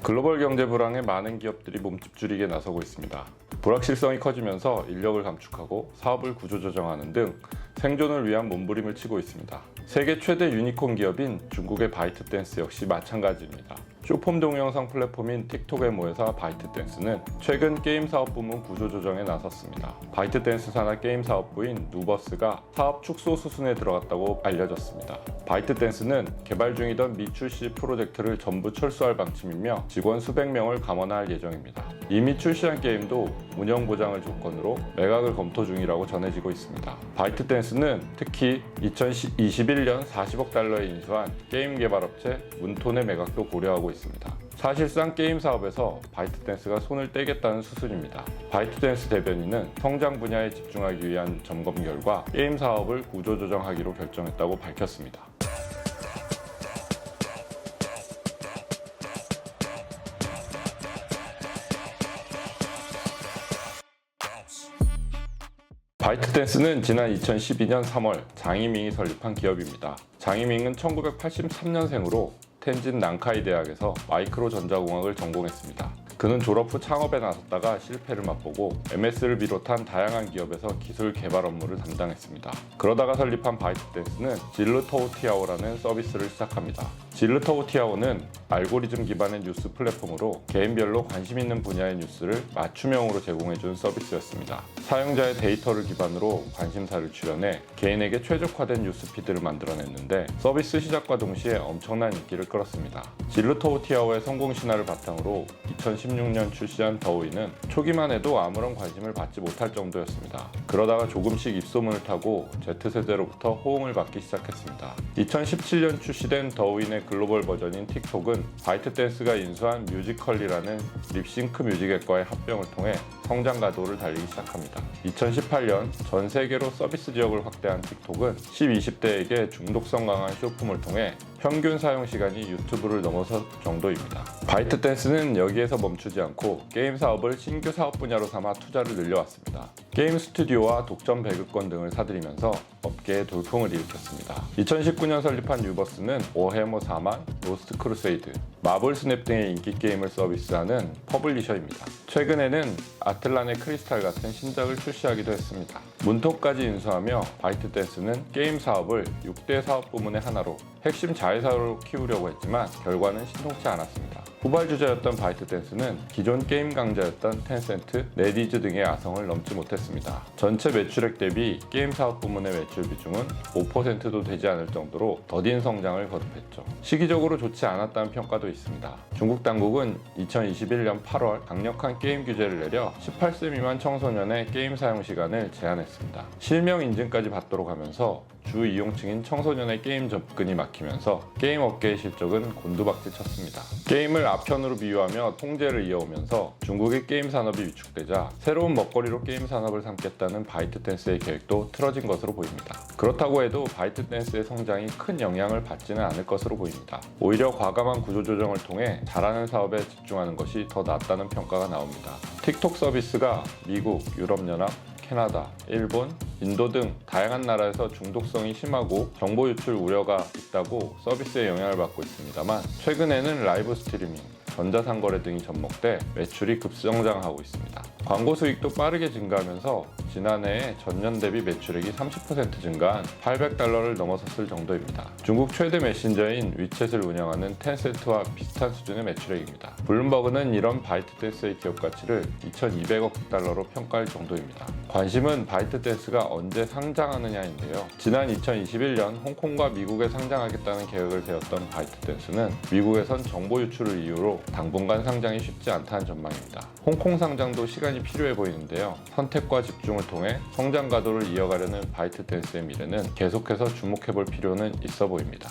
글로벌 경제 불황에 많은 기업들이 몸집 줄이기에 나서고 있습니다. 불확실성이 커지면서 인력을 감축하고 사업을 구조조정하는 등 생존을 위한 몸부림을 치고 있습니다. 세계 최대 유니콘 기업인 중국의 바이트댄스 역시 마찬가지입니다. 쇼폼 동영상 플랫폼인 틱톡의 모회사 바이트댄스는 최근 게임 사업 부문 구조조정에 나섰습니다. 바이트댄스 산하 게임 사업부인 누버스가 사업 축소 수순에 들어갔다고 알려졌습니다. 바이트댄스는 개발 중이던 미출시 프로젝트를 전부 철수할 방침이며 직원 수백 명을 감원할 예정입니다. 이미 출시한 게임도 운영 보장을 조건으로 매각을 검토 중이라고 전해지고 있습니다. 바이트댄스는 특히 2021년 40억 달러에 인수한 게임 개발업체 문톤의 매각도 고려하고 있습니다. 사실상 게임 사업에서 바이트댄스가 손을 떼겠다는 수순입니다. 바이트댄스 대변인은 성장 분야에 집중하기 위한 점검 결과 게임 사업을 구조조정하기로 결정했다고 밝혔습니다. 바이트댄스는 지난 2012년 3월 장이밍이 설립한 기업입니다. 장이밍은 1983년생으로 텐진 난카이 대학에서 마이크로 전자공학을 전공했습니다. 그는 졸업 후 창업에 나섰다가 실패를 맛보고 MS를 비롯한 다양한 기업에서 기술 개발 업무를 담당했습니다. 그러다가 설립한 바이트댄스는 질르토우티아오라는 서비스를 시작합니다. 질르토우티아오는 알고리즘 기반의 뉴스 플랫폼으로 개인별로 관심 있는 분야의 뉴스를 맞춤형으로 제공해준 서비스였습니다. 사용자의 데이터를 기반으로 관심사를 출연해 개인에게 최적화된 뉴스피드를 만들어냈는데 서비스 시작과 동시에 엄청난 인기를 끌었습니다. 질르토우티아오의 성공 신화를 바탕으로 2016년 출시한 더우이는 초기만 해도 아무런 관심을 받지 못할 정도였습니다. 그러다가 조금씩 입소문을 타고 Z세대로부터 호응을 받기 시작했습니다. 2017년 출시된 더우인의 글로벌 버전인 틱톡은 바이트댄스가 인수한 뮤지컬리라는 립싱크 뮤직앱과의 합병을 통해 성장 가도를 달리기 시작합니다. 2018년 전 세계로 서비스 지역을 확대한 틱톡은 10-20대에게 중독성 강한 쇼폼을 통해 평균 사용 시간이 유튜브를 넘어설 정도입니다. 바이트댄스는 여기에서 멈추지 않고 게임 사업을 신규 사업 분야로 삼아 투자를 늘려왔습니다. 게임 스튜디오와 독점 배급권 등을 사들이면서 업계에 돌풍을 일으켰습니다. 2019년 설립한 뉴버스는 워해머 4만, 로스트 크루세이드, 마블 스냅 등의 인기 게임을 서비스하는 퍼블리셔입니다. 최근에는 아틀란의 크리스탈 같은 신작을 출시하기도 했습니다. 문톤까지 인수하며 바이트댄스는 게임 사업을 6대 사업 부문의 하나로 핵심 자회사로 키우려고 했지만 결과는 신통치 않았습니다. 후발주자였던 바이트댄스는 기존 게임 강자였던 텐센트, 네디즈 등의 아성을 넘지 못했습니다. 전체 매출액 대비 게임 사업 부문의 매출 비중은 5%도 되지 않을 정도로 더딘 성장을 거듭했죠. 시기적으로 좋지 않았다는 평가도 있습니다. 중국 당국은 2021년 8월 강력한 게임 규제를 내려 18세 미만 청소년의 게임 사용 시간을 제한했습니다. 실명 인증까지 받도록 하면서 주 이용층인 청소년의 게임 접근이 막히면서 게임 업계의 실적은 곤두박질 쳤습니다. 게임을 아편으로 비유하며 통제를 이어오면서 중국의 게임 산업이 위축되자 새로운 먹거리로 게임 산업을 삼겠다는 바이트댄스의 계획도 틀어진 것으로 보입니다. 그렇다고 해도 바이트댄스의 성장이 큰 영향을 받지는 않을 것으로 보입니다. 오히려 과감한 구조조정을 통해 잘하는 사업에 집중하는 것이 더 낫다는 평가가 나옵니다. 틱톡 서비스가 미국, 유럽연합, 캐나다, 일본, 인도 등 다양한 나라에서 중독성이 심하고 정보 유출 우려가 있다고 서비스에 영향을 받고 있습니다만 최근에는 라이브 스트리밍, 전자상거래 등이 접목돼 매출이 급성장하고 있습니다. 광고 수익도 빠르게 증가하면서 지난해에 전년 대비 매출액이 30% 증가한 800달러를 넘어섰을 정도입니다. 중국 최대 메신저인 위챗을 운영하는 텐센트와 비슷한 수준의 매출액입니다. 블룸버그는 이런 바이트댄스의 기업 가치를 2200억 달러로 평가할 정도입니다. 관심은 바이트댄스가 언제 상장하느냐인데요. 지난 2021년 홍콩과 미국에 상장하겠다는 계획을 세웠던 바이트댄스는 미국에선 정보 유출을 이유로 당분간 상장이 쉽지 않다는 전망입니다. 홍콩 상장도 시간이 필요해 보이는데요. 선택과 집중을 통해 성장 가도를 이어가려는 바이트댄스의 미래는 계속해서 주목해볼 필요는 있어 보입니다.